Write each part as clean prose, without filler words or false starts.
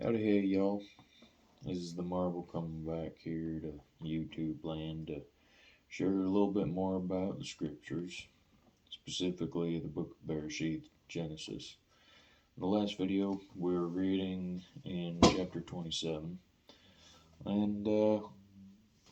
Howdy hey y'all, this is the Marvel coming back here to YouTube land to share a little bit more about the scriptures, specifically the book of Bere'shiyth, Genesis. In the last video we were reading in chapter 27, and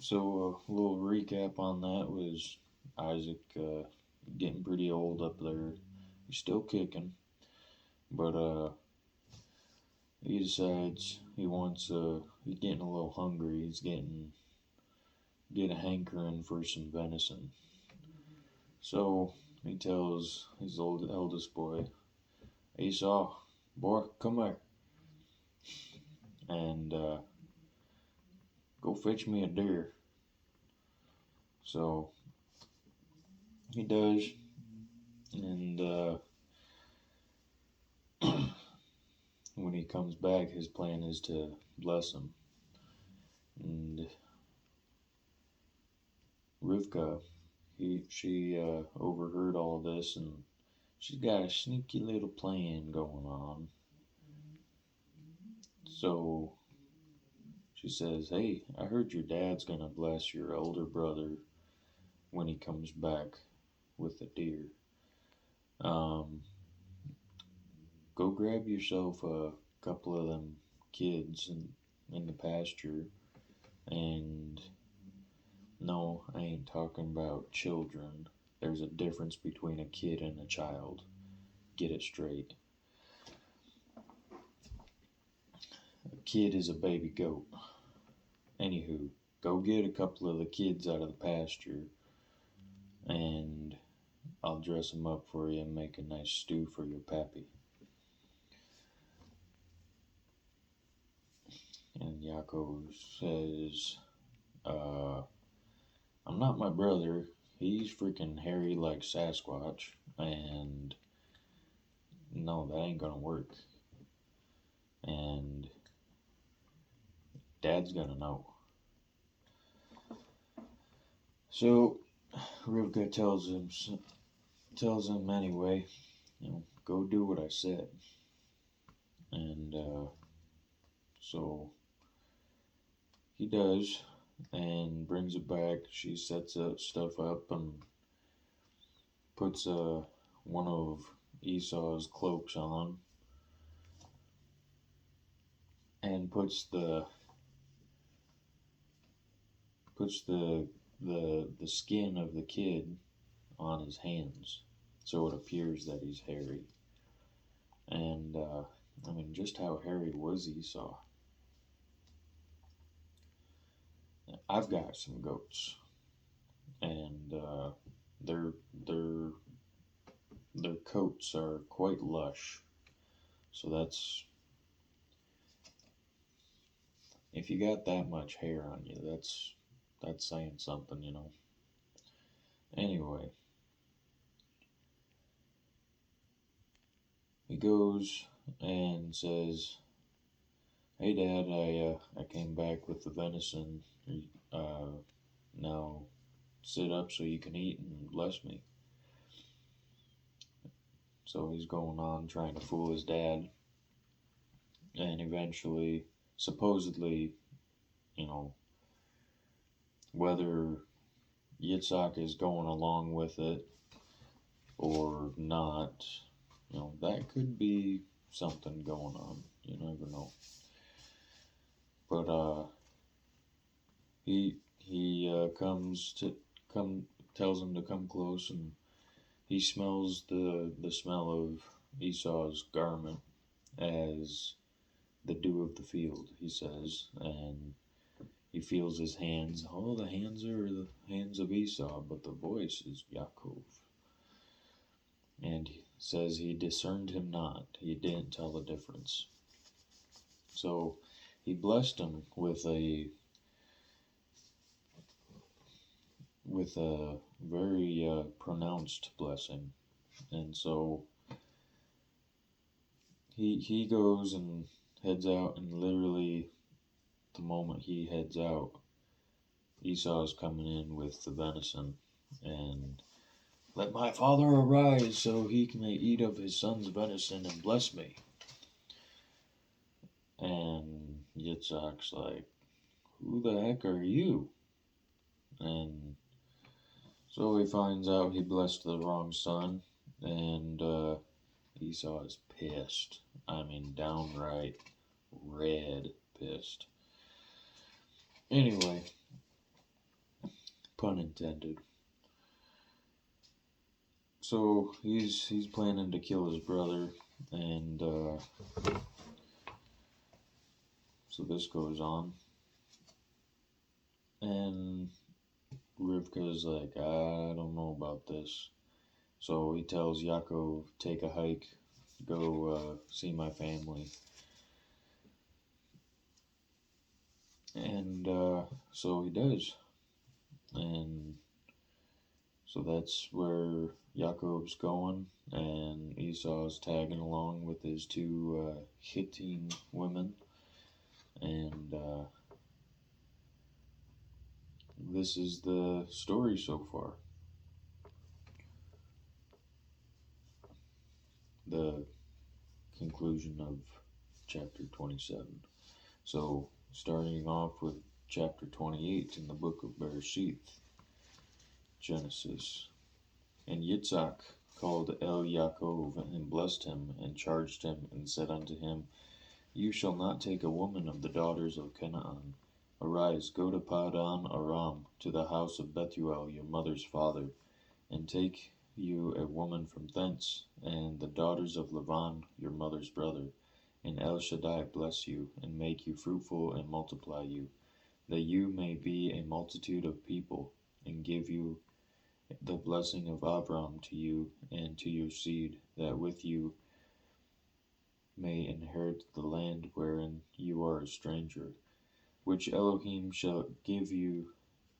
so a little recap on that was Isaac getting pretty old up there. He's still kicking, but he decides he's getting a little hungry. He's getting a hankering for some venison. So he tells his eldest boy, Esau, boy, come here and go fetch me a deer. So he does, and when he comes back, his plan is to bless him. And Rivka, she overheard all this, and she's got a sneaky little plan going on. So she says, "Hey, I heard your dad's gonna bless your older brother when he comes back with a deer. Um, go grab yourself a couple of them kids in the pasture, and no, I ain't talking about children. There's a difference between a kid and a child. Get it straight. A kid is a baby goat. Anywho, go get a couple of the kids out of the pasture, and I'll dress them up for you and make a nice stew for your pappy." And Yaakov says, I'm not my brother. He's freaking hairy like Sasquatch, and no, that ain't gonna work. And Dad's gonna know. So Rivka tells him anyway, go do what I said. And so he does and brings it back. She sets stuff up and puts one of Esau's cloaks on and puts the skin of the kid on his hands, so it appears that he's hairy. And I mean, just how hairy was Esau? I've got some goats, and their their coats are quite lush. So that's, if you got that much hair on you, that's saying something, Anyway, he goes and says, "Hey Dad, I came back with the venison. Now sit up so you can eat and bless me." So he's going on trying to fool his dad, and eventually, supposedly, whether Yitzhak is going along with it or not, that could be something going on. You never know. But he tells him to come close, and he smells the smell of Esau's garment as the dew of the field, he says, and he feels his hands. Oh, the hands are the hands of Esau, but the voice is Yaakov. And he says he discerned him not. He didn't tell the difference. So he blessed him with a very pronounced blessing. And so he goes and heads out, and literally the moment he heads out, Esau's coming in with the venison, and "Let my father arise so he may eat of his son's venison and bless me." And Yitzhak's like, who the heck are you? And so he finds out he blessed the wrong son, and Esau is pissed. I mean, downright red pissed. Anyway, pun intended. So he's planning to kill his brother, and so this goes on, and Rivka's like, I don't know about this. So he tells Yaakov, take a hike, go see my family. And so he does. And so that's where Yaakov's going, and Esau's tagging along with his two Hittite women. And this is the story so far. The conclusion of chapter 27. So, starting off with chapter 28 in the book of Bere'shiyth, Genesis. And Yitzhak called El Yaakov and blessed him and charged him and said unto him, You shall not take a woman of the daughters of Canaan. Arise, go to Padan Aram, to the house of Bethuel your mother's father, and take you a woman from thence, and the daughters of Laban your mother's brother. And El Shaddai bless you, and make you fruitful, and multiply you, that you may be a multitude of people, and give you the blessing of Abram to you and to your seed, that with you may inherit the land wherein you are a stranger, which Elohim shall give you,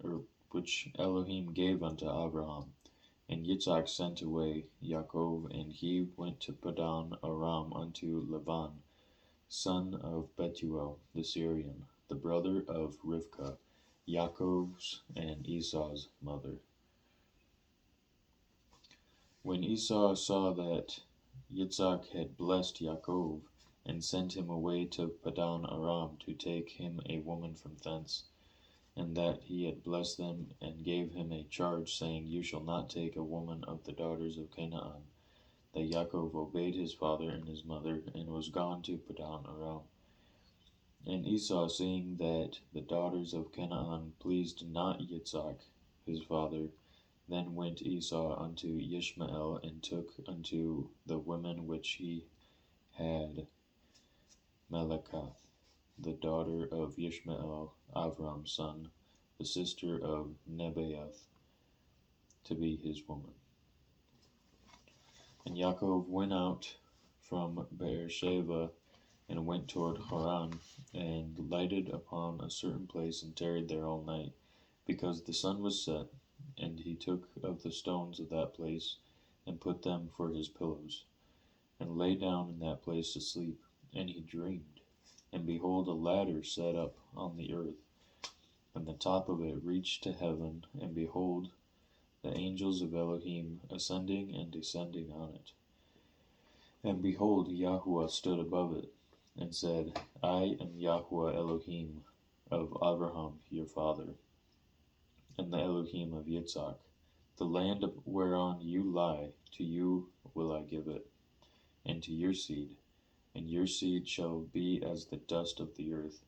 or which Elohim gave unto Abraham. And Yitzhak sent away Yaakov, and he went to Padan Aram unto Laban, son of Bethuel the Syrian, the brother of Rivkah, Yaakov's and Esau's mother. When Esau saw that Yitzhak had blessed Yaakov, and sent him away to Padan Aram to take him a woman from thence, and that he had blessed them, and gave him a charge, saying, You shall not take a woman of the daughters of Canaan, that Yaakov obeyed his father and his mother, and was gone to Padan Aram. And Esau, seeing that the daughters of Canaan pleased not Yitzhak his father, then went Esau unto Ishmael, and took unto the women which he had Melechah, the daughter of Ishmael, Avram's son, the sister of Nebaioth, to be his woman. And Yaakov went out from Beersheba, and went toward Haran, and lighted upon a certain place, and tarried there all night, because the sun was set. And he took of the stones of that place, and put them for his pillows, and lay down in that place to sleep. And he dreamed, and behold, a ladder set up on the earth, and the top of it reached to heaven, and behold, the angels of Elohim ascending and descending on it. And behold, Yahuwah stood above it, and said, I am Yahuwah Elohim of Abraham your father, and the Elohim of Yitzhak. The land whereon you lie, to you will I give it, and to your seed, and your seed shall be as the dust of the earth,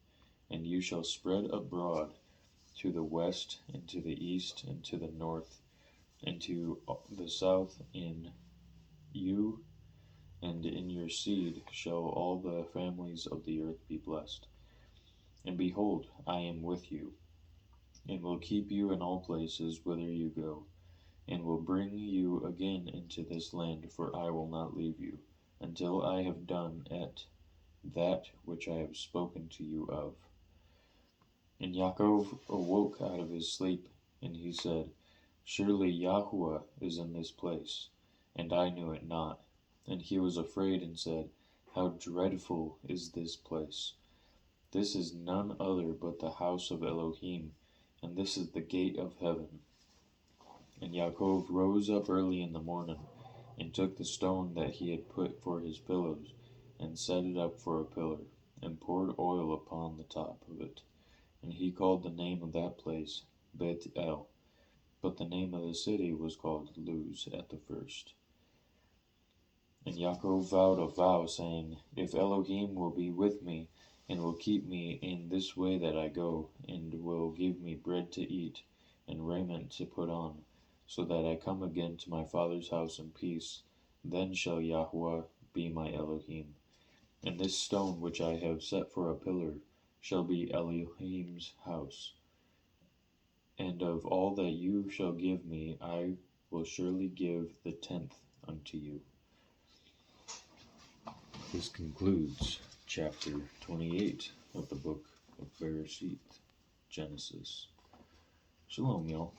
and you shall spread abroad to the west, and to the east, and to the north, and to the south. In you and in your seed shall all the families of the earth be blessed. And behold, I am with you, and will keep you in all places whither you go, and will bring you again into this land, for I will not leave you, until I have done at that which I have spoken to you of. And Yaakov awoke out of his sleep, and he said, Surely Yahuwah is in this place, and I knew it not. And he was afraid, and said, How dreadful is this place! This is none other but the house of Elohim, and this is the gate of heaven. And Yaakov rose up early in the morning, and took the stone that he had put for his pillows, and set it up for a pillar, and poured oil upon the top of it. And he called the name of that place Bet-el. But the name of the city was called Luz at the first. And Yaakov vowed a vow, saying, If Elohim will be with me, and will keep me in this way that I go, and will give me bread to eat, and raiment to put on, so that I come again to my father's house in peace, then shall Yahweh be my Elohim. And this stone which I have set for a pillar shall be Elohim's house. And of all that you shall give me, I will surely give the tenth unto you. This concludes chapter 28 of the book of Bere'shiyth, Genesis. Shalom, y'all.